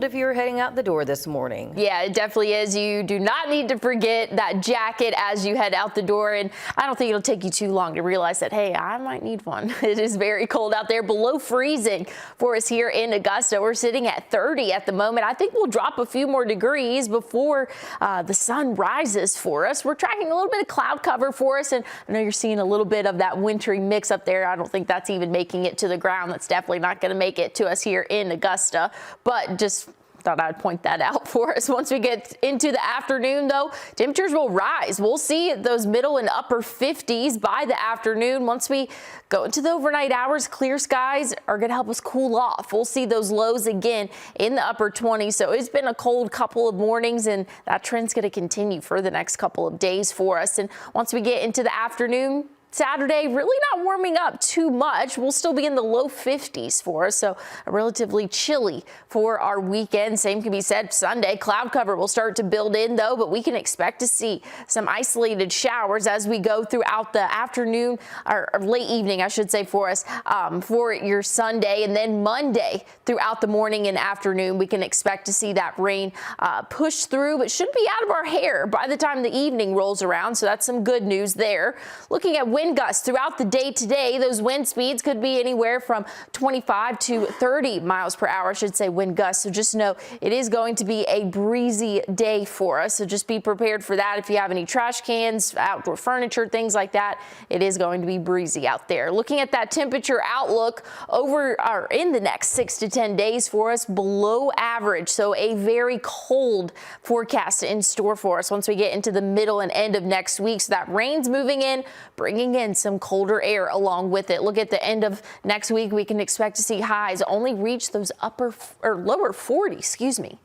If you're heading out the door this morning. Yeah, it definitely is. You do not need to forget that jacket as you head out the door. And I don't think it'll take you too long to realize that, hey, I might need one. It is very cold out there, below freezing for us here in Augusta. We're sitting at 30 at the moment. I think we'll drop a few more degrees before the sun rises for us. We're tracking a little bit of cloud cover for us. And I know you're seeing a little bit of that wintry mix up there. I don't think that's even making it to the ground. That's definitely not going to make it to us here in Augusta. But just thought I'd point that out for us. Once we get into the afternoon, though, temperatures will rise. We'll see those middle and upper 50s by the afternoon. Once we go into the overnight hours, clear skies are going to help us cool off. We'll see those lows again in the upper 20s. So it's been a cold couple of mornings, and that trend's going to continue for the next couple of days for us. And once we get into the afternoon, Saturday, really not warming up too much. We'll still be in the low 50s for us, so relatively chilly for our weekend. Same can be said Sunday. Cloud cover will start to build in, though, but we can expect to see some isolated showers as we go throughout the afternoon or late evening, I should say, for us for your Sunday. And then Monday throughout the morning and afternoon, we can expect to see that rain push through, but should be out of our hair by the time the evening rolls around. So that's some good news there. Looking at wind gusts throughout the day today, those wind speeds could be anywhere from 25 to 30 miles per hour, I should say, wind gusts. So just know it is going to be a breezy day for us. So just be prepared for that. If you have any trash cans, outdoor furniture, things like that, it is going to be breezy out there. Looking at that temperature outlook over or in the next 6 to 10 days for us, below average. So a very cold forecast in store for us once we get into the middle and end of next week. So that rain's moving in, bringing in some colder air along with it. Look at the end of next week, we can expect to see highs only reach those upper or lower 40s, excuse me.